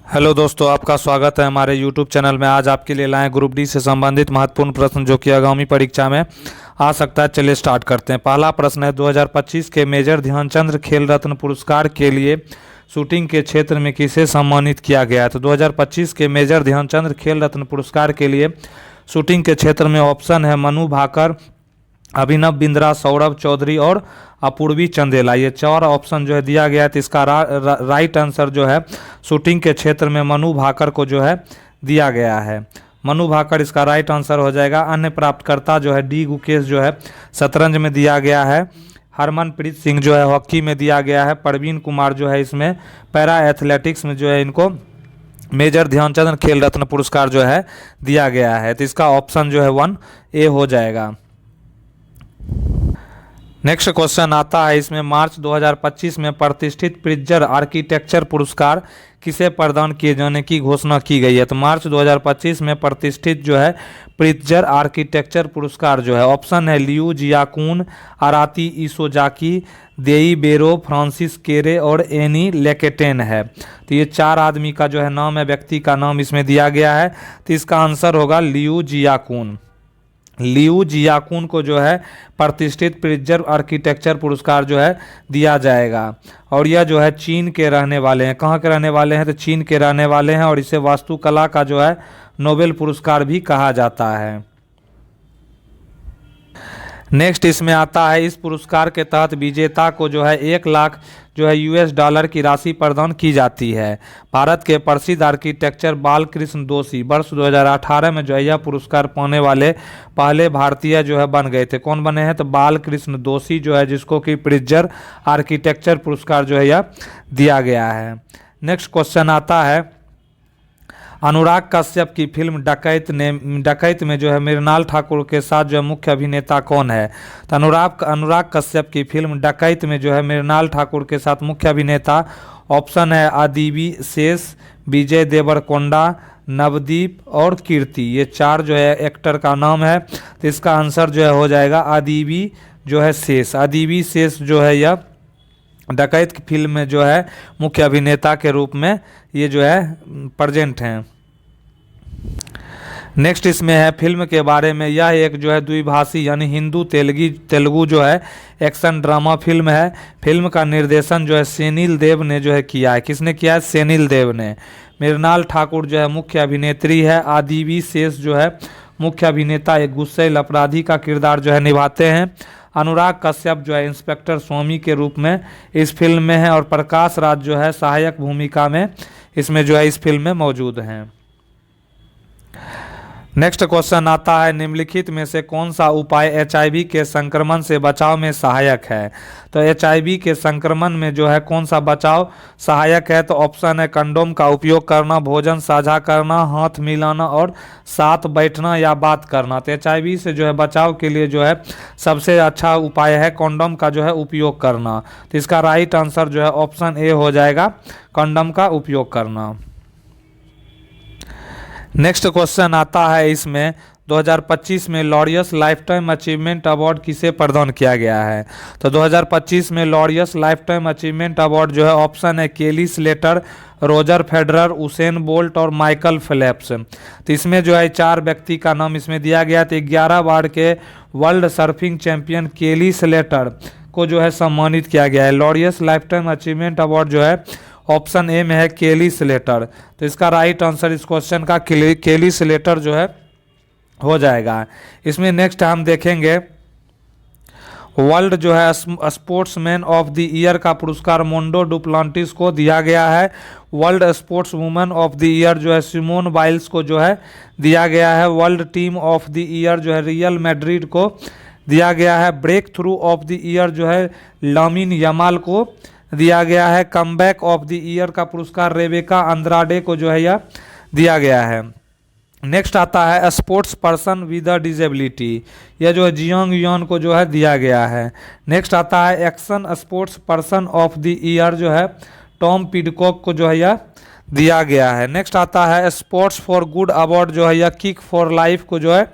Hello दोस्तों, आपका स्वागत है हमारे यूट्यूब चैनल में। आज आपके लिए लाए ग्रुप डी से संबंधित महत्वपूर्ण प्रश्न जो कि आगामी परीक्षा में आ सकता है। चलिए स्टार्ट करते हैं। पहला प्रश्न है, 2025 के मेजर ध्यानचंद खेल रत्न पुरस्कार के लिए शूटिंग के क्षेत्र में किसे सम्मानित किया गया है? तो 2025 के मेजर ध्यानचंद खेल रत्न पुरस्कार के लिए शूटिंग के क्षेत्र में ऑप्शन है मनु भाकर, अभिनव बिंद्रा, सौरभ चौधरी और अपूर्वी चंदेला। ये चार ऑप्शन जो है दिया गया है। तो इसका राइट आंसर जो है शूटिंग के क्षेत्र में मनु भाकर को जो है दिया गया है। मनु भाकर इसका राइट आंसर हो जाएगा। अन्य प्राप्तकर्ता जो है डी गुकेश जो है शतरंज में दिया गया है। हरमनप्रीत सिंह जो है हॉकी में दिया गया है। प्रवीण कुमार जो है इसमें पैरा एथलेटिक्स में जो है इनको मेजर ध्यानचंद खेल रत्न पुरस्कार जो है दिया गया है। तो इसका ऑप्शन जो है 1A हो जाएगा। नेक्स्ट क्वेश्चन आता है इसमें, मार्च 2025 में प्रतिष्ठित प्रिट्जर आर्किटेक्चर पुरस्कार किसे प्रदान किए जाने की घोषणा की गई है? तो मार्च 2025 में प्रतिष्ठित जो है प्रिट्जर आर्किटेक्चर पुरस्कार जो है ऑप्शन है लियू जियाकुन, अराती इसोजाकी, देई बेरो, फ्रांसिस केरे और एनी लेकेटेन है। तो ये चार आदमी का जो है नाम है, व्यक्ति का नाम इसमें दिया गया है। तो इसका आंसर होगा लियू जियाकुन। लियू जियाकुन को जो है प्रतिष्ठित प्रिट्जर आर्किटेक्चर पुरस्कार जो है दिया जाएगा। और यह जो है चीन के रहने वाले हैं। कहाँ के रहने वाले हैं? तो चीन के रहने वाले हैं। और इसे वास्तुकला का जो है नोबेल पुरस्कार भी कहा जाता है। नेक्स्ट इसमें आता है, इस पुरस्कार के तहत विजेता को जो है 1 लाख जो है US$ की राशि प्रदान की जाती है। भारत के प्रसिद्ध आर्किटेक्चर बालकृष्ण दोषी वर्ष 2018 में जो है यह पुरस्कार पाने वाले पहले भारतीय जो है बन गए थे। कौन बने हैं? तो बालकृष्ण दोषी जो है, जिसको कि प्रिट्जर आर्किटेक्चर पुरस्कार जो है यह दिया गया है। नेक्स्ट क्वेश्चन आता है, अनुराग कश्यप की फिल्म डकैत में जो है मृणाल ठाकुर के साथ जो है मुख्य अभिनेता कौन है? तो अनुराग कश्यप की फिल्म डकैत में जो है मृणाल ठाकुर के साथ मुख्य अभिनेता ऑप्शन है आदिवी शेष, विजय देवरकोंडा, नवदीप और कीर्ति। ये चार जो है एक्टर का नाम है। तो इसका आंसर जो है हो जाएगा आदिवी जो है शेष। आदिवी शेष जो है यह डकैत की फिल्म में जो है मुख्य अभिनेता के रूप में ये जो है प्रेजेंट हैं। नेक्स्ट इसमें है, फिल्म के बारे में, यह एक जो है द्विभाषी यानी हिंदू तेलुगु जो है एक्शन ड्रामा फिल्म है। फिल्म का निर्देशन जो है सेनिल देव ने जो है किया है। किसने किया है? सेनिल देव ने। मृणाल ठाकुर जो है मुख्य अभिनेत्री है। आदिवी शेष जो है मुख्य अभिनेता एक गुस्सैल अपराधी का किरदार जो है निभाते हैं। अनुराग कश्यप जो है इंस्पेक्टर स्वामी के रूप में इस फिल्म में है। और प्रकाश राज जो है सहायक भूमिका में इसमें जो है इस फिल्म में मौजूद हैं। नेक्स्ट क्वेश्चन आता है, निम्नलिखित में से कौन सा उपाय HIV के संक्रमण से बचाव में सहायक है? तो HIV के संक्रमण में जो है कौन सा बचाव सहायक है? तो ऑप्शन है कंडोम का उपयोग करना, भोजन साझा करना, हाथ मिलाना और साथ बैठना या बात करना। तो HIV से जो है बचाव के लिए जो है सबसे अच्छा उपाय है कंडोम का जो है उपयोग करना। तो इसका राइट आंसर जो है ऑप्शन A हो जाएगा, कंडोम का उपयोग करना। नेक्स्ट क्वेश्चन आता है इसमें, 2025 में लॉरियस लाइफटाइम अचीवमेंट अवार्ड किसे प्रदान किया गया है? तो 2025 में लॉरियस लाइफटाइम अचीवमेंट अवार्ड जो है ऑप्शन है केली Slater, Roger Federer, Usain bolt और माइकल फेल्प्स। तो इसमें जो है चार व्यक्ति का नाम इसमें दिया गया। तो 11 बार के वर्ल्ड सर्फिंग चैंपियन केली स्लेटर को जो है सम्मानित किया गया है। लॉरियस लाइफटाइम अचीवमेंट अवार्ड जो है ऑप्शन A में है केली स्लेटर। तो इसका राइट आंसर इस क्वेश्चन का केली स्लेटर जो है हो जाएगा। इसमें नेक्स्ट हम देखेंगे, वर्ल्ड जो है स्पोर्ट्समैन ऑफ द ईयर का पुरस्कार मोंडो डुप्लांटिस को दिया गया है। World sports women of the year जो है सिमोन बाइल्स को जो है दिया गया है। World team of the year जो है रियल मैड्रिड को दिया गया है। Breakthrough of the year जो है लामिन यमाल को दिया गया है। कमबैक ऑफ द ईयर का पुरस्कार रेबेका अंद्राडे को जो है यह दिया गया है। नेक्स्ट आता है sports person with a disability, यह जो है जियांग युआन को जो है दिया गया है। नेक्स्ट आता है action sports person of the year जो है टॉम पिडकॉक को जो है यह दिया गया है। नेक्स्ट आता है स्पोर्ट्स फॉर गुड अवार्ड जो है यह किक फॉर लाइफ को जो है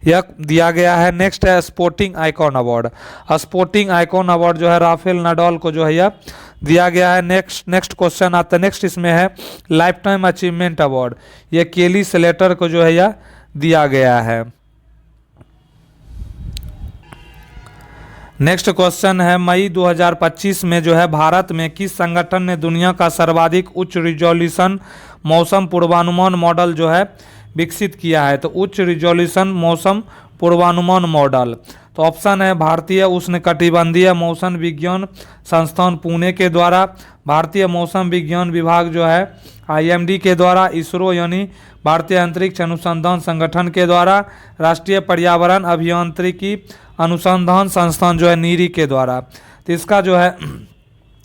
यह दिया गया है। नेक्स्ट है sporting icon award. Sporting icon award जो है राफेल नडाल को जो है यह दिया गया है। नेक्स्ट क्वेश्चन आता है, नेक्स्ट इसमें है लाइफ टाइम अचीवमेंट अवार्ड, ये केली स्लेटर को जो है यह दिया गया है। नेक्स्ट क्वेश्चन है मई 2025 में जो है भारत में किस संगठन ने दुनिया का सर्वाधिक उच्च रिजोल्यूशन मौसम पूर्वानुमान मॉडल जो है विकसित किया है? तो उच्च रिजोल्यूशन मौसम पूर्वानुमान मॉडल, तो ऑप्शन है भारतीय उष्णकटिबंधीय मौसम विज्ञान संस्थान पुणे के द्वारा, भारतीय मौसम विज्ञान विभाग जो है IMD के द्वारा, इसरो यानी भारतीय अंतरिक्ष अनुसंधान संगठन के द्वारा, राष्ट्रीय पर्यावरण अभियांत्रिकी अनुसंधान संस्थान जो है नीरी के द्वारा। तो इसका जो है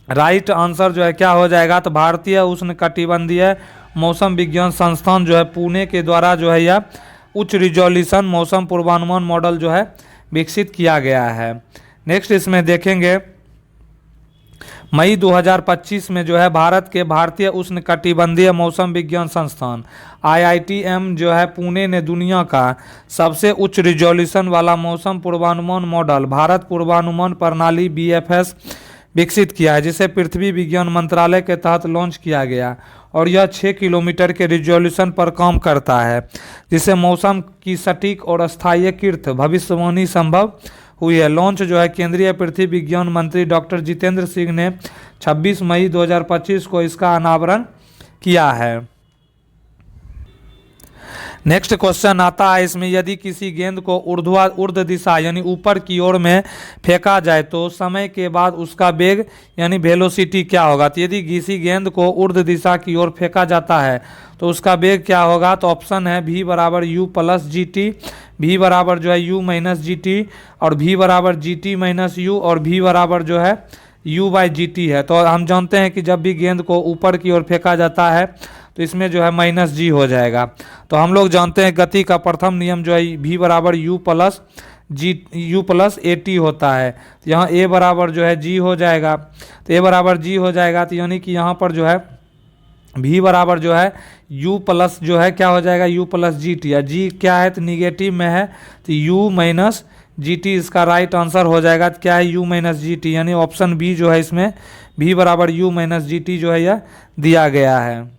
राइट आंसर जो है क्या हो जाएगा? तो भारतीय उष्णकटिबंधीय मौसम विज्ञान संस्थान जो है पुणे के द्वारा जो है यह उच्च रिजोल्यूशन मौसम पूर्वानुमान मॉडल जो है विकसित किया गया है। नेक्स्ट इसमें देखेंगे मई 2025 में जो है भारत के भारतीय उष्णकटिबंधीय मौसम विज्ञान संस्थान IITM जो है पुणे ने दुनिया का सबसे उच्च रिजोल्यूशन वाला मौसम पूर्वानुमान मॉडल भारत पूर्वानुमान प्रणाली BFS विकसित किया है, जिसे पृथ्वी विज्ञान मंत्रालय के तहत लॉन्च किया गया और यह 6 किलोमीटर के रिजोल्यूशन पर काम करता है, जिससे मौसम की सटीक और स्थायीकृत भविष्यवाणी संभव हुई है। लॉन्च जो है केंद्रीय पृथ्वी विज्ञान मंत्री डॉक्टर जितेंद्र सिंह ने 26 मई 2025 को इसका अनावरण किया है। नेक्स्ट क्वेश्चन आता है इसमें, यदि किसी गेंद को ऊर्ध्व दिशा यानी ऊपर की ओर में फेंका जाए तो समय के बाद उसका वेग यानी वेलोसिटी क्या होगा? तो यदि किसी गेंद को ऊर्ध्व दिशा की ओर फेंका जाता है तो उसका वेग क्या होगा? तो ऑप्शन है V बराबर U प्लस GT, V बराबर जो है U माइनस GT और V बराबर GT माइनस U और V बराबर जो है U बाई GT है। तो हम जानते हैं कि जब भी गेंद को ऊपर की ओर फेंका जाता है तो इसमें जो है माइनस G हो जाएगा। तो हम लोग जानते हैं गति का प्रथम नियम जो है V बराबर U प्लस AT होता है। तो यहाँ A बराबर जो है G हो जाएगा, तो A बराबर G हो जाएगा, तो यानी कि यहाँ पर जो है V बराबर जो है U प्लस जो है क्या हो जाएगा? U प्लस GT, या G क्या है? तो निगेटिव में है, तो U माइनस GT इसका राइट आंसर हो जाएगा। तो क्या है? U माइनस GT, यानी ऑप्शन B जो है इसमें V बराबर U माइनस GT जो है यह दिया गया है।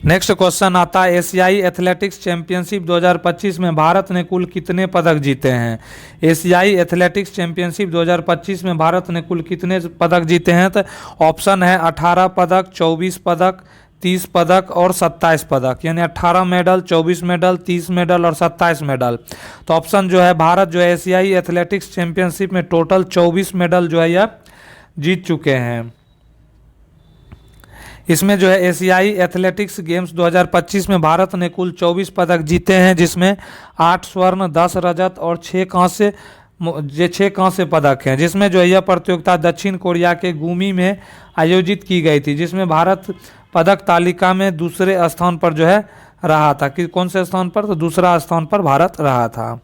नेक्स्ट क्वेश्चन आता है, एशियाई एथलेटिक्स चैंपियनशिप 2025 में भारत ने कुल कितने पदक जीते हैं? एशियाई एथलेटिक्स चैंपियनशिप 2025 में भारत ने कुल कितने पदक जीते हैं? तो ऑप्शन है 18 पदक, 24 पदक, 30 पदक और 27 पदक, यानी 18 मेडल, 24 मेडल, 30 मेडल और 27 मेडल। तो ऑप्शन जो है भारत जो है एशियाई एथलेटिक्स चैंपियनशिप में टोटल 24 मेडल जो है यह जीत चुके हैं। इसमें जो है एशियाई एथलेटिक्स गेम्स 2025 में भारत ने कुल 24 पदक जीते हैं, जिसमें 8 स्वर्ण, 10 रजत और 6 कांस्य पदक हैं, जिसमें जो है यह प्रतियोगिता दक्षिण कोरिया के गुमी में आयोजित की गई थी, जिसमें भारत पदक तालिका में दूसरे स्थान पर जो है रहा था। कि कौन से स्थान पर? तो दूसरा स्थान पर भारत रहा था।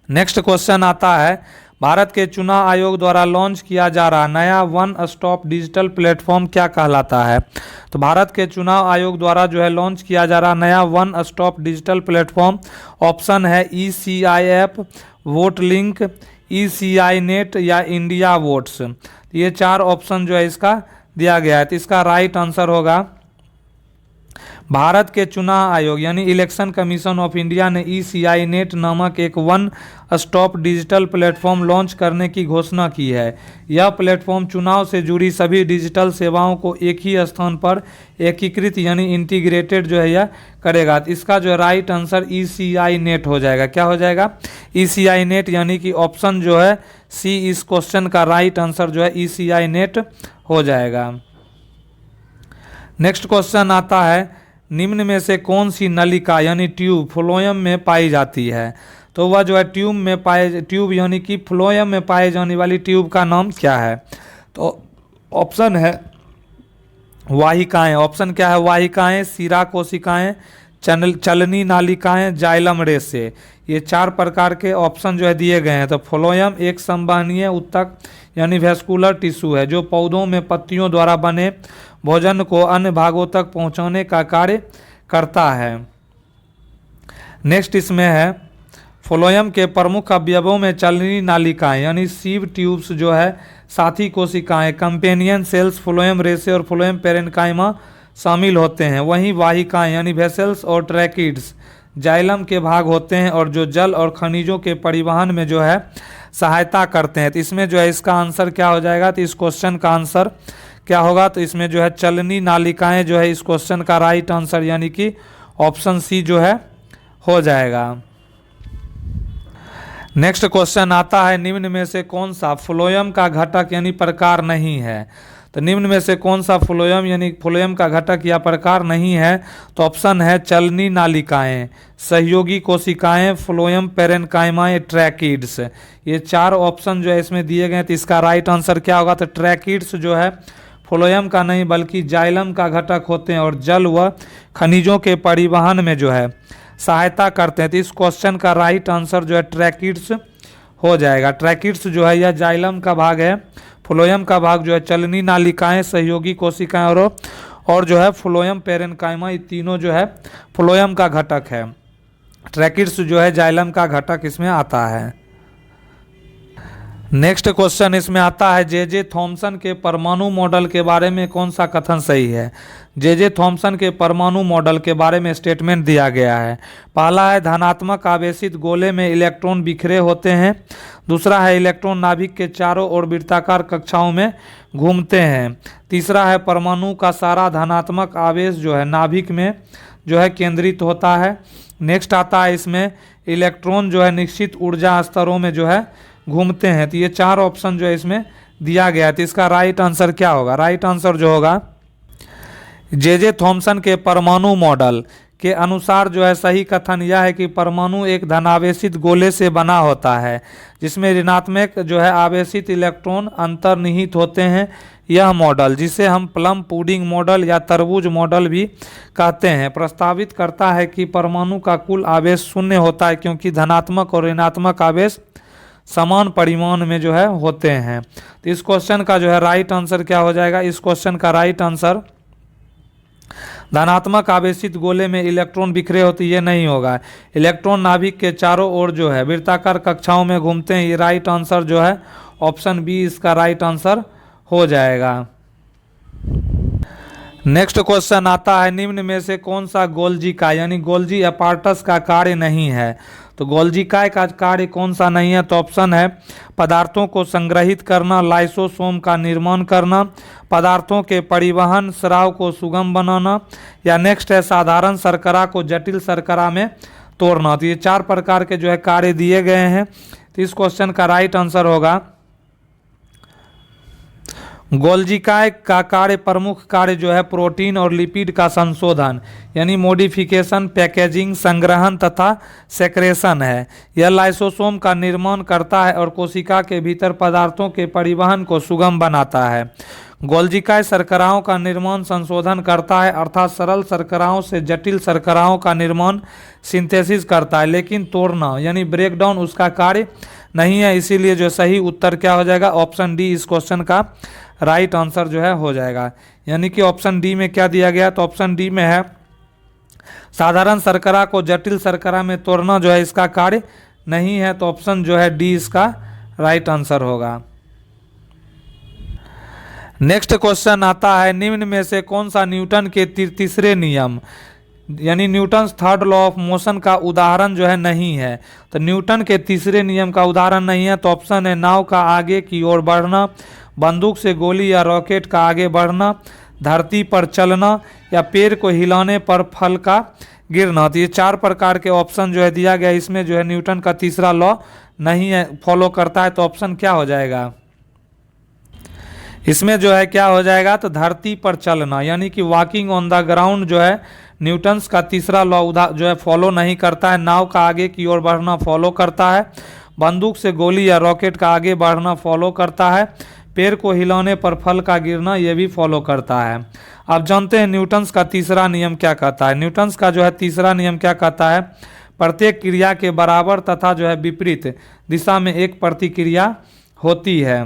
नेक्स्ट क्वेश्चन आता है, भारत के चुनाव आयोग द्वारा लॉन्च किया जा रहा नया वन स्टॉप डिजिटल प्लेटफॉर्म क्या कहलाता है? तो भारत के चुनाव आयोग द्वारा जो है लॉन्च किया जा रहा नया one stop digital platform, option है ECI vote link, ECI net या इंडिया वोट्स। ये 4 ऑप्शन जो है इसका दिया गया है। तो इसका राइट आंसर होगा भारत के चुनाव आयोग यानी इलेक्शन कमीशन ऑफ इंडिया ने ECI नेट नामक एक one stop digital platform launch करने की घोषणा की है। यह प्लेटफॉर्म चुनाव से जुड़ी सभी डिजिटल सेवाओं को एक ही स्थान पर एकीकृत यानी इंटीग्रेटेड जो है यह करेगा। इसका जो है राइट आंसर ECI नेट हो जाएगा। क्या हो जाएगा? ECI नेट, यानी कि ऑप्शन जो है C इस क्वेश्चन का राइट आंसर जो है ECI नेट हो जाएगा। नेक्स्ट क्वेश्चन आता है, निम्न में से कौन सी नलिका यानी ट्यूब फ्लोएम में पाई जाती है? तो वह जो है ट्यूब यानी कि फ्लोएम में पाए जाने वाली ट्यूब का नाम क्या है? तो ऑप्शन है वाहिकाएं। ऑप्शन क्या है? वाहिकाएं, शिरा कोशिकाएं, चलनी नालिकाएं, जाइलम रेशे। ये 4 प्रकार के ऑप्शन जो है दिए गए हैं। तो फ्लोएम एक संवहनीय ऊतक यानी वेस्कुलर टिश्यू है, जो पौधों में पत्तियों द्वारा बने भोजन को अन्य भागों तक पहुंचाने का कार्य करता है। नेक्स्ट इसमें है, फ्लोएम के प्रमुख अवयवों में चलनी नालिकाएं यानी सीव ट्यूब्स जो है साथी कोशिकाएं कंपेनियन सेल्स फ्लोएम रेसे और फ्लोएम पेरेन्काइमा शामिल होते हैं। वहीं वाहिकाएं यानी वेसल्स और ट्रैकिड्स जाइलम के भाग होते हैं और जो जल और खनिजों के परिवहन में जो है सहायता करते हैं। तो इसमें जो है इसका आंसर क्या हो जाएगा, तो इस क्वेश्चन का आंसर क्या होगा, तो इसमें जो है चलनी नालिकाएं जो है इस क्वेश्चन का राइट आंसर यानी कि ऑप्शन सी जो है हो जाएगा। नेक्स्ट क्वेश्चन आता है, निम्न में से कौन सा फ्लोएम का घटक यानी प्रकार नहीं है। तो निम्न में से कौन सा फ्लोएम यानी फ्लोएम का घटक या प्रकार नहीं है, तो ऑप्शन है चलनी नालिकाएं, सहयोगी कोशिकाएं, फ्लोएम पेरेन्काइमाएं, ट्रैकिड्स। ये चार ऑप्शन जो है इसमें दिए गए, तो इसका राइट आंसर क्या होगा, तो ट्रैकिड्स जो है फ्लोएम का नहीं बल्कि जाइलम का घटक होते हैं और जल व खनिजों के परिवहन में जो है सहायता करते हैं। तो इस क्वेश्चन का राइट आंसर जो है ट्रैकिड्स हो जाएगा। ट्रैकिड्स जो है यह जाइलम का भाग है, फ्लोएम का भाग जो है चलनी नालिकाएं, सहयोगी कोशिकाएं और जो है फ्लोएम पेरेन्काइमा, ये तीनों जो है फ्लोएम का घटक है। ट्रैकिड्स जो है जाइलम का घटक इसमें आता है। नेक्स्ट क्वेश्चन इसमें आता है, जे थॉमसन के परमाणु मॉडल के बारे में कौन सा कथन सही है। जे थॉमसन के परमाणु मॉडल के बारे में स्टेटमेंट दिया गया है। पहला है धनात्मक आवेशित गोले में इलेक्ट्रॉन बिखरे होते हैं। दूसरा है इलेक्ट्रॉन नाभिक के चारों ओर वृत्ताकार कक्षाओं में घूमते हैं। तीसरा है परमाणु का सारा धनात्मक आवेश जो है नाभिक में जो है केंद्रित होता है। नेक्स्ट आता है इसमें इलेक्ट्रॉन जो है निश्चित ऊर्जा स्तरों में जो है घूमते हैं। तो ये चार ऑप्शन जो है इसमें दिया गया है। तो इसका राइट आंसर क्या होगा, राइट आंसर जो होगा जे थॉमसन के परमाणु मॉडल के अनुसार जो है सही कथन यह है कि परमाणु एक धनावेशित गोले से बना होता है जिसमें ऋणात्मक जो है आवेशित इलेक्ट्रॉन अंतर्निहित होते हैं। यह मॉडल, जिसे हम प्लम पुडिंग मॉडल या तरबूज मॉडल भी कहते हैं, प्रस्तावित करता है कि परमाणु का कुल आवेश शून्य होता है क्योंकि धनात्मक और ऋणात्मक आवेश समान परिमाण में जो है होते हैं। तो इस क्वेश्चन का जो है राइट आंसर क्या हो जाएगा, इस क्वेश्चन का राइट आंसर धनात्मक आवेशित गोले में इलेक्ट्रॉन बिखरे होते ये नहीं होगा। इलेक्ट्रॉन नाभिक के चारों ओर जो है वृत्ताकार कक्षाओं में घूमते हैं। ये राइट आंसर जो है ऑप्शन बी इसका राइट आंसर हो जाएगा। नेक्स्ट क्वेश्चन आता है, निम्न में से कौन सा गोल्जी का यानी गोल्जी अपार्टस का कार्य नहीं है। तो गोल्जिकाय का कार्य कौन सा नहीं है, तो ऑप्शन है पदार्थों को संग्रहित करना, लाइसोसोम का निर्माण करना, पदार्थों के परिवहन, स्राव को सुगम बनाना, या नेक्स्ट है साधारण शर्करा को जटिल शर्करा में तोड़ना। तो ये चार प्रकार के जो है कार्य दिए गए हैं। तो इस क्वेश्चन का राइट आंसर होगा गोल्जिकाय का कार्य, प्रमुख कार्य जो है प्रोटीन और लिपिड का संशोधन यानी मॉडिफिकेशन, पैकेजिंग, संग्रहण तथा सेक्रेशन है। यह लाइसोसोम का निर्माण करता है और कोशिका के भीतर पदार्थों के परिवहन को सुगम बनाता है। गोल्जिकाय शर्कराओं का निर्माण संशोधन करता है अर्थात सरल शर्कराओं से जटिल शर्कराओं का निर्माण सिंथेसिस करता है, लेकिन तोड़ना यानी ब्रेकडाउन उसका कार्य नहीं है। इसीलिए जो सही उत्तर क्या हो जाएगा, ऑप्शन डी इस क्वेश्चन का राइट आंसर जो है हो जाएगा। यानी कि ऑप्शन डी में क्या दिया गया, तो ऑप्शन डी में है साधारण शर्करा को जटिल शर्करा में तोड़ना जो है इसका कार्य नहीं है। तो ऑप्शन जो है डी इसका राइट आंसर होगा। नेक्स्ट क्वेश्चन आता है, निम्न में से कौन सा न्यूटन के तीसरे नियम यानी Newton's third law of motion का उदाहरण जो है नहीं है। तो न्यूटन के तीसरे नियम का उदाहरण नहीं है। तो ऑप्शन है नाव का आगे की ओर बढ़ना, बंदूक से गोली या रॉकेट का आगे बढ़ना, धरती पर चलना, या पेड़ को हिलाने पर फल का गिरना। तो ये चार प्रकार के ऑप्शन जो है दिया गया, इसमें जो है न्यूटन का तीसरा लॉ नहीं है फॉलो करता है। तो ऑप्शन क्या हो जाएगा, इसमें जो है क्या हो जाएगा, तो धरती पर चलना यानी कि वॉकिंग ऑन द ग्राउंड जो है न्यूटन्स का तीसरा लॉ जो है फॉलो नहीं करता है। नाव का आगे की ओर बढ़ना फॉलो करता है, बंदूक से गोली या रॉकेट का आगे बढ़ना फॉलो करता है, पेड़ को हिलाने पर फल का गिरना ये भी फॉलो करता है। अब जानते हैं न्यूटन्स का तीसरा नियम क्या कहता है। न्यूटन्स का जो है तीसरा नियम क्या कहता है, प्रत्येक क्रिया के बराबर तथा जो है विपरीत दिशा में एक प्रतिक्रिया होती है।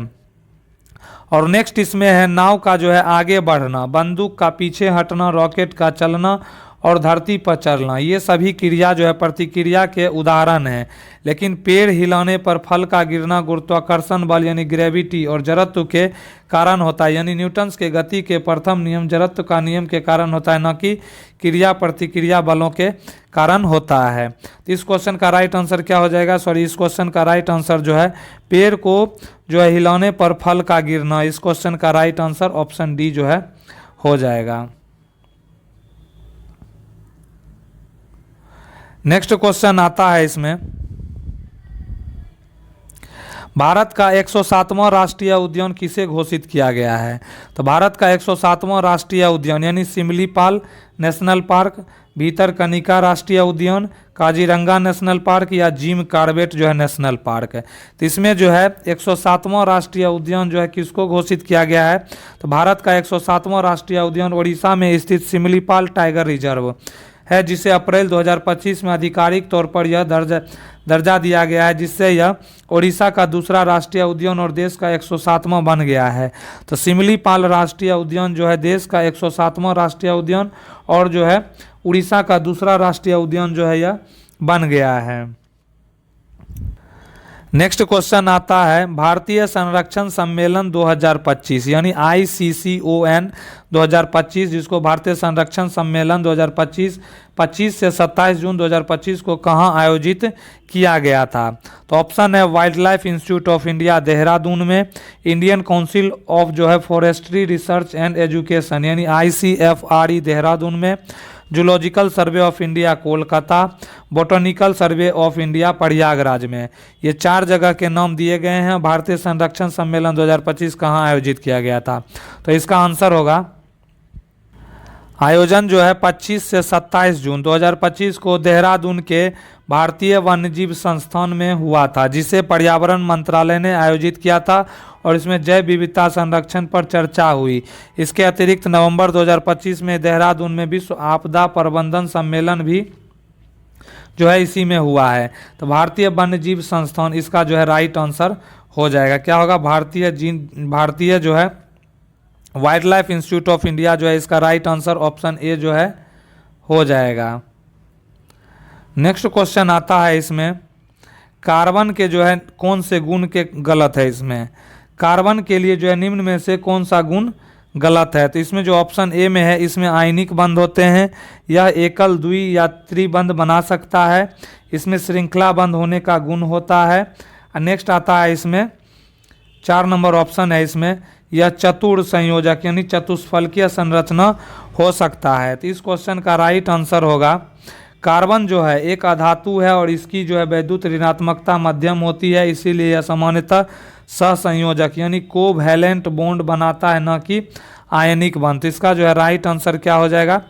और नेक्स्ट इसमें है नाव का जो है आगे बढ़ना, बंदूक का पीछे हटना, रॉकेट का चलना और धरती पर चलना, ये सभी क्रिया जो है प्रतिक्रिया के उदाहरण हैं। लेकिन पेड़ हिलाने पर फल का गिरना गुरुत्वाकर्षण बल यानी ग्रेविटी और जड़त्व के कारण होता है, यानी न्यूटन्स के गति के प्रथम नियम जड़त्व का नियम के कारण होता है, न कि क्रिया प्रतिक्रिया बलों के कारण होता है। तो इस क्वेश्चन का राइट आंसर क्या हो जाएगा, इस क्वेश्चन का राइट आंसर जो है पेड़ को जो है हिलाने पर फल का गिरना, इस क्वेश्चन का राइट आंसर ऑप्शन डी जो है हो जाएगा। नेक्स्ट क्वेश्चन आता है इसमें, भारत का 107वां राष्ट्रीय उद्यान किसे घोषित किया गया है। तो भारत का 107वां राष्ट्रीय उद्यान यानी सिमलीपाल नेशनल पार्क, भीतरकनिका राष्ट्रीय उद्यान, काजीरंगा नेशनल पार्क या जिम कॉर्बेट जो है नेशनल पार्क है। तो इसमें जो है 107वां राष्ट्रीय उद्यान जो है किसको घोषित किया गया है, तो भारत का 107वां राष्ट्रीय उद्यान उड़ीसा में स्थित सिमलीपाल टाइगर रिजर्व है, जिसे अप्रैल 2025 में आधिकारिक तौर पर यह दर्जा दिया गया है, जिससे यह ओडिशा का दूसरा राष्ट्रीय उद्यान और देश का 107वां बन गया है। तो सिमलीपाल राष्ट्रीय उद्यान जो है देश का 107वां राष्ट्रीय उद्यान और जो है उड़ीसा का दूसरा राष्ट्रीय उद्यान जो है यह बन गया है। नेक्स्ट क्वेश्चन आता है, भारतीय संरक्षण सम्मेलन 2025 यानी ICCON 2025, जिसको भारतीय संरक्षण सम्मेलन 2025 25 से 27 जून 2025 को कहाँ आयोजित किया गया था। तो ऑप्शन है wild life institute of India Dehradun में, इंडियन काउंसिल ऑफ जो है फॉरेस्ट्री रिसर्च एंड एजुकेशन यानी ICFRE देहरादून में, zoological survey of India Kolkata, botanical survey of India Prayagraj में। ये 4 जगह के नाम दिए गए हैं। भारतीय संरक्षण सम्मेलन 2025 कहाँ आयोजित किया गया था, तो इसका आंसर होगा, आयोजन जो है 25 से 27 जून 2025 को देहरादून के भारतीय वन्यजीव संस्थान में हुआ था, जिसे पर्यावरण मंत्रालय ने आयोजित किया था और इसमें जैव विविधता संरक्षण पर चर्चा हुई। इसके अतिरिक्त नवंबर 2025 में देहरादून में विश्व आपदा प्रबंधन सम्मेलन भी जो है इसी में हुआ है। तो भारतीय वन्यजीव संस्थान इसका जो है राइट आंसर हो जाएगा। क्या होगा, भारतीय जो है wild life institute of India जो है इसका राइट आंसर ऑप्शन ए जो है हो जाएगा। नेक्स्ट क्वेश्चन आता है इसमें, कार्बन के जो है कौन से गुण के गलत है। इसमें कार्बन के लिए जो है निम्न में से कौन सा गुण गलत है। तो इसमें जो ऑप्शन ए में है, इसमें आयनिक बंध होते हैं, यह एकल द्वि या त्रिबंध बना सकता है, इसमें श्रृंखला बंध होने का गुण होता है। नेक्स्ट आता है इसमें 4 नंबर ऑप्शन है, इसमें यह चतुर संयोजक यानी चतुष्फलकीय संरचना हो सकता है। तो इस क्वेश्चन का राइट आंसर होगा, कार्बन जो है एक अधातु है और इसकी जो है वैद्युत ऋणात्मकता मध्यम होती है, इसीलिए यह सामान्यतः सहसंयोजक यानी कोवैलेंट बॉन्ड बनाता है, न कि आयनिक बंध। तो इसका जो है राइट आंसर क्या हो जाएगा,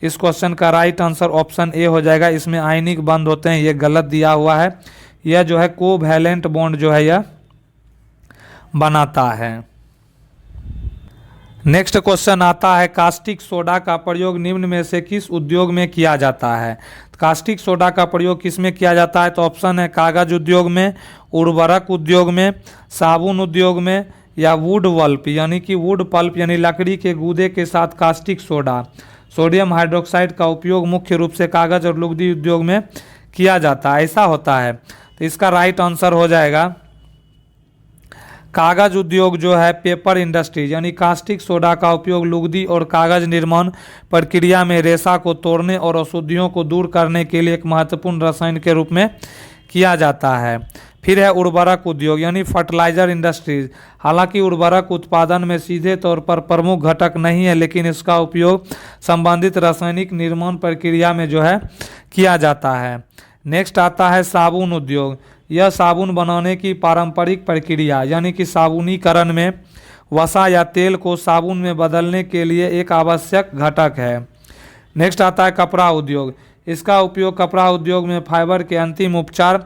इस क्वेश्चन का राइट आंसर ऑप्शन ए हो जाएगा। इसमें आयनिक बंध होते हैं, ये गलत दिया हुआ है, यह जो है कोवैलेंट बॉन्ड जो है यह बनाता है। नेक्स्ट क्वेश्चन आता है, कास्टिक सोडा का प्रयोग निम्न में से किस उद्योग में किया जाता है। कास्टिक सोडा का प्रयोग किस में किया जाता है, तो ऑप्शन है कागज उद्योग में, उर्वरक उद्योग में, साबुन उद्योग में या वुड पल्प यानी कि वुड पल्प यानी लकड़ी के गूदे के साथ कास्टिक सोडा सोडियम हाइड्रोक्साइड का उपयोग मुख्य रूप से कागज और लुगदी उद्योग में किया जाता है, ऐसा होता है। तो इसका राइट आंसर हो जाएगा कागज उद्योग जो है पेपर इंडस्ट्री यानी कास्टिक सोडा का उपयोग लुगदी और कागज निर्माण प्रक्रिया में रेशा को तोड़ने और अशुद्धियों को दूर करने के लिए एक महत्वपूर्ण रसायन के रूप में किया जाता है। फिर है उर्वरक उद्योग यानी फर्टिलाइजर इंडस्ट्रीज। हालांकि उर्वरक उत्पादन में सीधे तौर पर प्रमुख घटक नहीं है, लेकिन इसका उपयोग संबंधित रासायनिक निर्माण प्रक्रिया में जो है किया जाता है। नेक्स्ट आता है साबुन उद्योग। यह साबुन बनाने की पारंपरिक प्रक्रिया यानी कि साबुनीकरण में वसा या तेल को साबुन में बदलने के लिए एक आवश्यक घटक है। नेक्स्ट आता है कपड़ा उद्योग। इसका उपयोग कपड़ा उद्योग में फाइबर के अंतिम उपचार,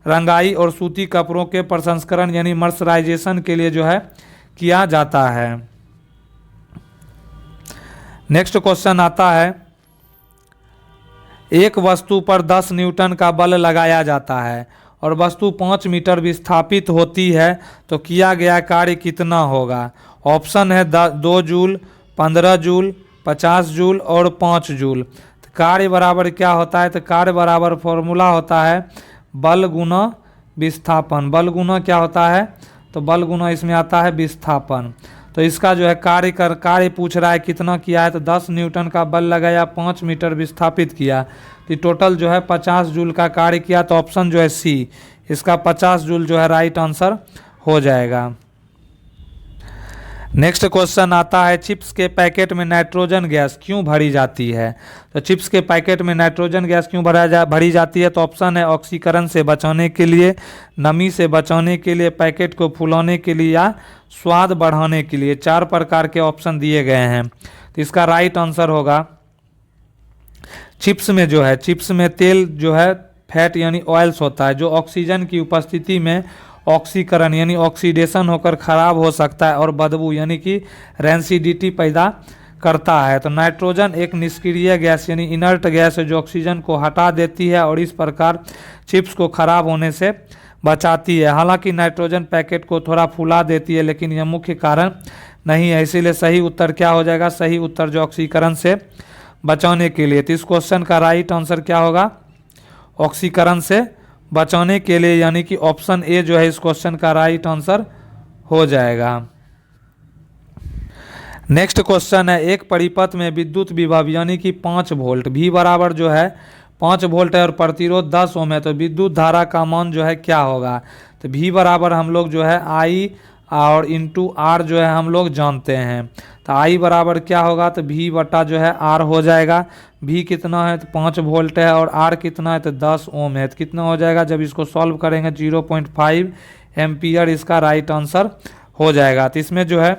रंगाई और सूती कपड़ों के प्रसंस्करण यानी मर्सराइजेशन के लिए जो है किया जाता है। नेक्स्ट क्वेश्चन आता है, एक वस्तु पर 10 न्यूटन का बल लगाया जाता है और वस्तु 5 मीटर विस्थापित होती है, तो किया गया कार्य कितना होगा। ऑप्शन है 2 जूल, 15 जूल, 50 जूल और 5 जूल। कार्य बराबर क्या होता है, तो कार्य बराबर फॉर्मूला होता है बल गुना विस्थापन। बल गुना क्या होता है, तो बल गुना इसमें आता है विस्थापन। तो इसका जो है कार्य पूछ रहा है कितना किया है, तो 10 न्यूटन का बल लगाया, 5 मीटर विस्थापित किया, तो टोटल जो है 50 जूल का कार्य किया। तो ऑप्शन जो है सी, इसका 50 जूल जो है राइट आंसर हो जाएगा। नेक्स्ट क्वेश्चन आता है, चिप्स के पैकेट में नाइट्रोजन गैस क्यों भरी जाती है। तो चिप्स के पैकेट में नाइट्रोजन गैस क्यों भरी जाती है, तो ऑप्शन है ऑक्सीकरण से बचाने के लिए, नमी से बचाने के लिए, पैकेट को फुलाने के लिए, या स्वाद बढ़ाने के लिए। 4 प्रकार के ऑप्शन दिए गए हैं। तो इसका राइट आंसर होगा चिप्स में जो है, चिप्स में तेल जो है फैट यानी ऑयल्स होता है, जो ऑक्सीजन की उपस्थिति में ऑक्सीकरण यानी ऑक्सीडेशन होकर खराब हो सकता है और बदबू यानी कि रेंसिडिटी पैदा करता है। तो नाइट्रोजन एक निष्क्रिय गैस यानी इनर्ट गैस है जो ऑक्सीजन को हटा देती है और इस प्रकार चिप्स को खराब होने से बचाती है। हालांकि नाइट्रोजन पैकेट को थोड़ा फुला देती है, लेकिन यह मुख्य कारण नहीं है। इसीलिए सही उत्तर क्या हो जाएगा, सही उत्तर जो ऑक्सीकरण से बचाने के लिए। तो इस क्वेश्चन का राइट आंसर क्या होगा, ऑक्सीकरण से बचाने के लिए, यानी कि ऑप्शन ए जो है इस क्वेश्चन का राइट आंसर हो जाएगा। नेक्स्ट क्वेश्चन है, एक परिपथ में विद्युत विभव यानी कि 5 वोल्ट, भी बराबर जो है 5 वोल्ट है और प्रतिरोध 10 ओम है, तो विद्युत धारा का मान जो है क्या होगा। तो भी बराबर हम लोग जो है आई और इंटू आर जो है हम लोग जानते हैं। तो आई बराबर क्या होगा, तो भी बटा जो है आर हो जाएगा। भी कितना है, तो 5 वोल्ट है, और आर कितना है, तो 10 ओम है। तो कितना हो जाएगा, जब इसको सॉल्व करेंगे 0.5 एम्पियर इसका राइट आंसर हो जाएगा। तो इसमें जो है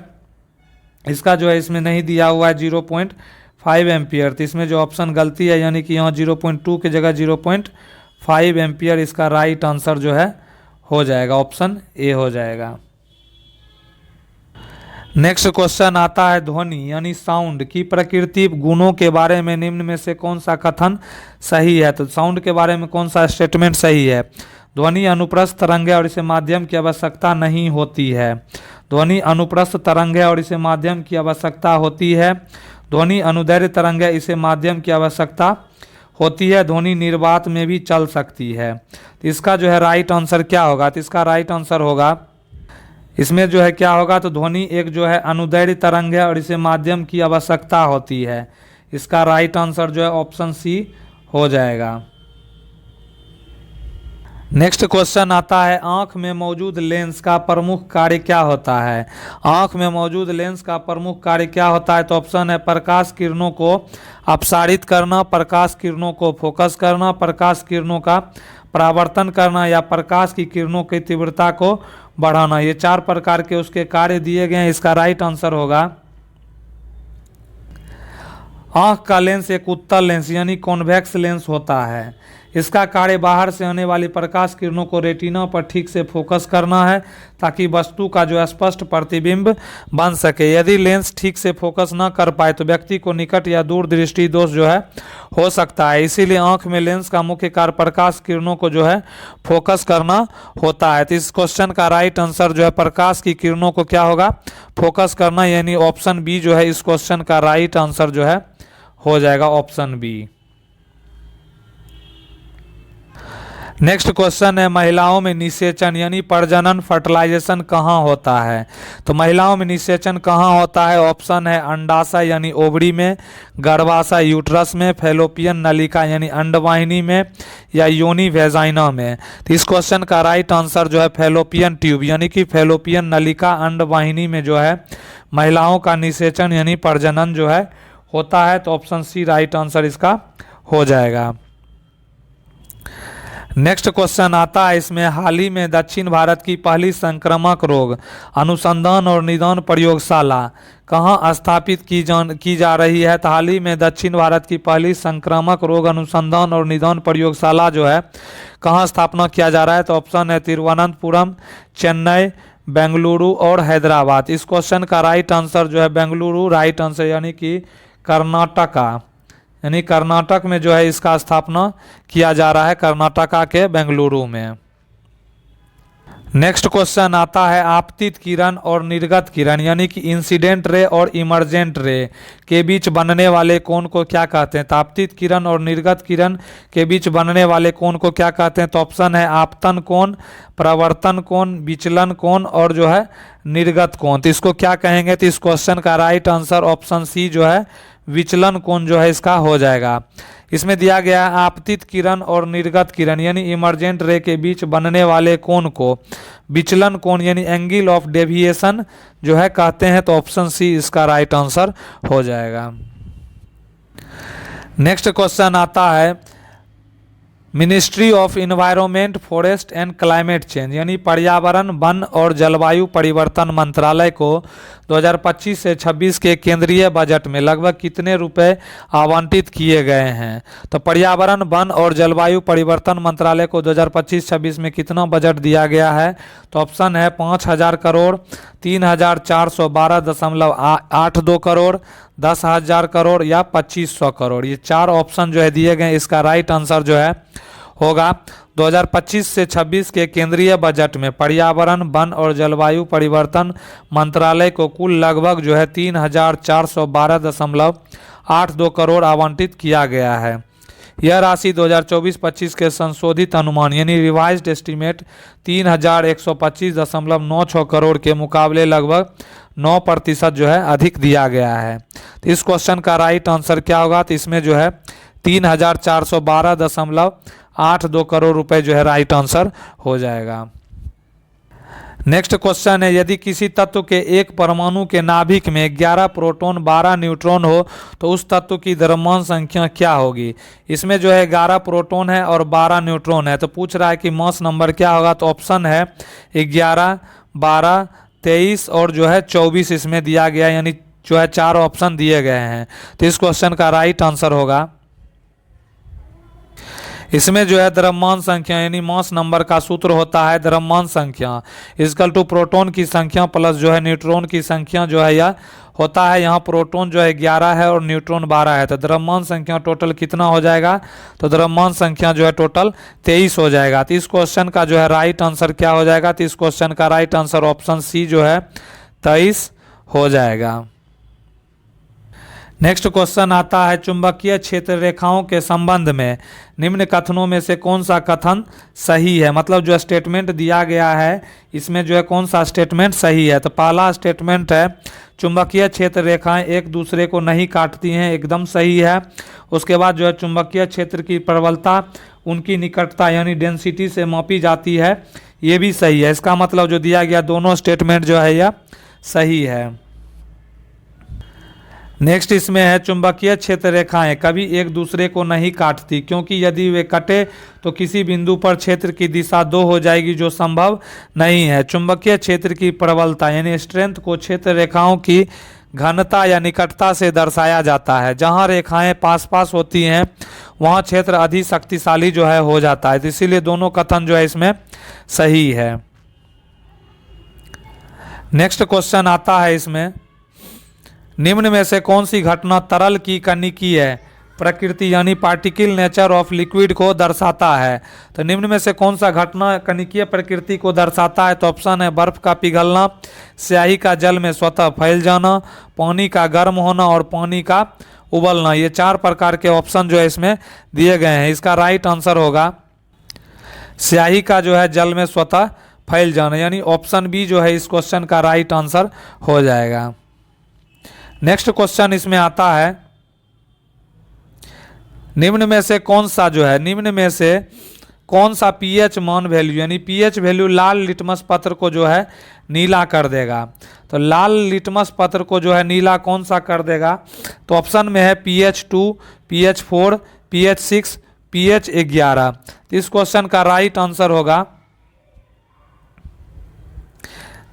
इसका जो है इसमें नहीं दिया हुआ है 0.5 एम्पियर, तो इसमें जो ऑप्शन गलती है, यानी कि यहाँ 0.2 की जगह 0.5 एम्पियर इसका राइट आंसर जो है हो जाएगा, ऑप्शन ए हो जाएगा। नेक्स्ट क्वेश्चन आता है, ध्वनि यानी साउंड की प्रकृति गुणों के बारे में निम्न में से कौन सा कथन सही है। तो साउंड के बारे में कौन सा स्टेटमेंट सही है, ध्वनि अनुप्रस्थ तरंग है और इसे माध्यम की आवश्यकता नहीं होती है। ध्वनि अनुप्रस्थ तरंग है और इसे माध्यम की आवश्यकता होती है। ध्वनि अनुदैर्ध्य तरंग है, इसे माध्यम की आवश्यकता होती है। ध्वनि निर्वात में भी चल सकती है। तो इसका जो है राइट आंसर क्या होगा, तो इसका राइट आंसर होगा, इसमें जो है क्या होगा, तो ध्वनि एक जो है अनुदैर्ध्य तरंग है और इसे माध्यम की आवश्यकता होती है। इसका राइट आंसर जो है ऑप्शन सी हो जाएगा। नेक्स्ट क्वेश्चन आता है, आंख में मौजूद लेंस का प्रमुख कार्य क्या होता है। आंख में मौजूद लेंस का प्रमुख कार्य क्या होता है, तो ऑप्शन है प्रकाश किरणों को अपसारित करना, प्रकाश किरणों को फोकस करना, प्रकाश किरणों का परावर्तन करना, या प्रकाश की किरणों की तीव्रता को बढ़ाना। ये 4 प्रकार के उसके कार्य दिए गए हैं। इसका राइट आंसर होगा, आंख का लेंस एक उत्तल लेंस यानी कॉन्वेक्स लेंस होता है। इसका कार्य बाहर से आने वाली प्रकाश किरणों को रेटिना पर ठीक से फोकस करना है, ताकि वस्तु का जो स्पष्ट प्रतिबिंब बन सके। यदि लेंस ठीक से फोकस ना कर पाए तो व्यक्ति को निकट या दूर दृष्टि दोष जो है हो सकता है। इसीलिए आंख में लेंस का मुख्य कार्य प्रकाश किरणों को जो है फोकस करना होता है। तो इस क्वेश्चन का राइट आंसर जो है प्रकाश की किरणों को क्या होगा, फोकस करना, यानी ऑप्शन बी जो है इस क्वेश्चन का राइट आंसर जो है हो जाएगा, ऑप्शन बी। नेक्स्ट क्वेश्चन है, महिलाओं में निषेचन यानी प्रजनन फर्टिलाइजेशन कहाँ होता है। तो महिलाओं में निषेचन कहाँ होता है, ऑप्शन है अंडाशय यानी ओवरी में, गर्भाशय यूट्रस में, फैलोपियन नलिका यानी अंडवाहिनी में, या योनि वेजाइना में। तो इस क्वेश्चन का राइट आंसर जो है फैलोपियन ट्यूब यानी कि फैलोपियन नलिका अंडवाहिनी में जो है महिलाओं का निषेचन यानी प्रजनन जो है होता है। तो ऑप्शन सी राइट आंसर इसका हो जाएगा। नेक्स्ट क्वेश्चन आता है, इसमें हाल ही में दक्षिण भारत की पहली संक्रामक रोग अनुसंधान और निदान प्रयोगशाला कहाँ स्थापित की जा रही है। तो हाल ही में दक्षिण भारत की पहली संक्रामक रोग अनुसंधान और निदान प्रयोगशाला जो है कहाँ स्थापना किया जा रहा है। तो ऑप्शन है तिरुवनंतपुरम, चेन्नई, बेंगलुरु और हैदराबाद। इस क्वेश्चन का राइट आंसर जो है बेंगलुरु राइट आंसर, यानी कि कर्नाटका, यानी कर्नाटक में जो है इसका स्थापना किया जा रहा है, कर्नाटका के बेंगलुरु में। नेक्स्ट क्वेश्चन आता है आपतित किरण और निर्गत किरण यानी कि इंसिडेंट रे और इमर्जेंट रे के बीच बनने वाले कोण को क्या कहते हैं। तो आपतित किरण और निर्गत किरण के बीच बनने वाले कोण को क्या कहते हैं। तो ऑप्शन है आपतन कोण, प्रवर्तन कोण, विचलन कोण और जो है निर्गत कोण। तो इसको क्या कहेंगे। तो इस क्वेश्चन का राइट आंसर ऑप्शन सी जो है विचलन कोण जो है इसका हो जाएगा। इसमें दिया गया है आपतित किरण और निर्गत किरण यानी इमर्जेंट रे के बीच बनने वाले कोण को विचलन कोण यानी एंगल ऑफ डेविएशन जो है कहते हैं। तो ऑप्शन सी इसका राइट आंसर हो जाएगा। नेक्स्ट क्वेश्चन आता है ministry of environment forest and climate change यानी पर्यावरण वन और जलवायु परिवर्तन मंत्रालय को 2025 से 26 के केंद्रीय बजट में लगभग कितने रुपए आवंटित किए गए हैं। तो पर्यावरण वन और जलवायु परिवर्तन मंत्रालय को 2025-26 में कितना बजट दिया गया है। तो ऑप्शन है 5,000 करोड़, 3,412.82 करोड़, 10,000 करोड़ या 2,500 करोड़। ये चार ऑप्शन जो है दिए गए। इसका राइट आंसर जो है होगा 2025 से 26 के केंद्रीय बजट में पर्यावरण वन और जलवायु परिवर्तन मंत्रालय को कुल लगभग जो है 3,412.82 करोड़ आवंटित किया गया है। यह राशि 2024-25 के संशोधित अनुमान यानी रिवाइज्ड एस्टीमेट 3,125.96 करोड़ के मुकाबले लगभग 9% जो है अधिक दिया गया है। तो इस क्वेश्चन का राइट आंसर क्या होगा। तो इसमें जो है 3,412.82 करोड़ रुपए जो है राइट आंसर हो जाएगा। नेक्स्ट क्वेश्चन है यदि किसी तत्व के एक परमाणु के नाभिक में 11 प्रोटॉन 12 न्यूट्रॉन हो तो उस तत्व की द्रव्यमान संख्या क्या होगी। इसमें जो है 11 प्रोटॉन है और 12 न्यूट्रॉन है। तो पूछ रहा है कि मास नंबर क्या होगा। तो ऑप्शन है 11, 12, 23 और जो है 24 इसमें दिया गया यानी जो है चार ऑप्शन दिए गए हैं। तो इस क्वेश्चन का राइट आंसर होगा इसमें जो है द्रव्यमान संख्या यानी मास नंबर का सूत्र होता है द्रव्यमान संख्या इक्वल टू प्रोटॉन की संख्या प्लस जो है न्यूट्रॉन की संख्या जो है यह होता है। यहाँ प्रोटॉन जो है 11 है और न्यूट्रॉन 12 है। तो द्रव्यमान संख्या टोटल कितना हो जाएगा। तो द्रव्यमान संख्या जो है टोटल 23 हो जाएगा। तो इस क्वेश्चन का जो है राइट आंसर क्या हो जाएगा। तो इस क्वेश्चन का राइट आंसर ऑप्शन सी जो है 23 हो जाएगा। नेक्स्ट क्वेश्चन आता है चुंबकीय क्षेत्र रेखाओं के संबंध में निम्न कथनों में से कौन सा कथन सही है। मतलब जो स्टेटमेंट दिया गया है इसमें जो है कौन सा स्टेटमेंट सही है। तो पहला स्टेटमेंट है चुंबकीय क्षेत्र रेखाएं एक दूसरे को नहीं काटती हैं, एकदम सही है। उसके बाद जो है चुंबकीय क्षेत्र की प्रबलता उनकी निकटता यानी डेंसिटी से मापी जाती है, ये भी सही है। इसका मतलब जो दिया गया दोनों स्टेटमेंट जो है यह सही है। नेक्स्ट इसमें है चुंबकीय क्षेत्र रेखाएं कभी एक दूसरे को नहीं काटती क्योंकि यदि वे कटे तो किसी बिंदु पर क्षेत्र की दिशा दो हो जाएगी जो संभव नहीं है। चुंबकीय क्षेत्र की प्रबलता यानी स्ट्रेंथ को क्षेत्र रेखाओं की घनता या निकटता से दर्शाया जाता है। जहां रेखाएं पास पास होती हैं वहां क्षेत्र अधिक शक्तिशाली जो है हो जाता है। तो इसीलिए दोनों कथन जो है इसमें सही है। नेक्स्ट क्वेश्चन आता है इसमें निम्न में से कौन सी घटना तरल की कणिकीय प्रकृति यानी पार्टिकल नेचर ऑफ लिक्विड को दर्शाता है। तो निम्न में से कौन सा घटना कणिकीय प्रकृति को दर्शाता है। तो ऑप्शन है बर्फ का पिघलना, स्याही का जल में स्वतः फैल जाना, पानी का गर्म होना और पानी का उबलना। ये चार प्रकार के ऑप्शन जो है इसमें दिए गए हैं। इसका राइट आंसर होगा स्याही का जो है जल में स्वतः फैल जाना यानी ऑप्शन बी जो है इस क्वेश्चन का राइट आंसर हो जाएगा। नेक्स्ट क्वेश्चन इसमें आता है निम्न में से कौन सा जो है निम्न में से कौन सा पीएच मान वैल्यू यानी पीएच वैल्यू लाल लिटमस पत्र को जो है नीला कर देगा। तो लाल लिटमस पत्र को जो है नीला कौन सा कर देगा। तो ऑप्शन में है pH2, pH4, pH6, pH11। तो इस क्वेश्चन का राइट आंसर होगा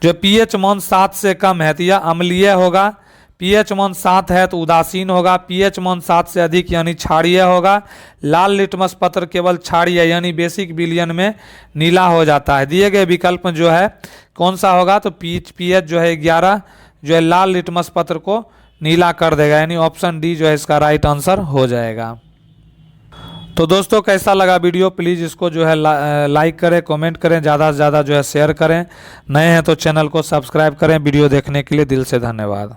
जो पीएच मान 7 से कम है तो यह अम्लीय होगा, पीएच मान 7 है तो उदासीन होगा, पीएच मान 7 से अधिक यानी क्षारीय होगा। लाल लिटमस पत्र केवल क्षारीय यानी बेसिक विलयन में नीला हो जाता है। दिए गए विकल्प में जो है कौन सा होगा। तो पीएच जो है 11 जो है लाल लिटमस पत्र को नीला कर देगा यानी ऑप्शन डी जो है इसका राइट आंसर हो जाएगा। तो दोस्तों कैसा लगा वीडियो, प्लीज़ इसको जो है लाइक करें, कमेंट करें, ज़्यादा से ज़्यादा जो है शेयर करें। नए हैं तो चैनल को सब्सक्राइब करें। वीडियो देखने के लिए दिल से धन्यवाद।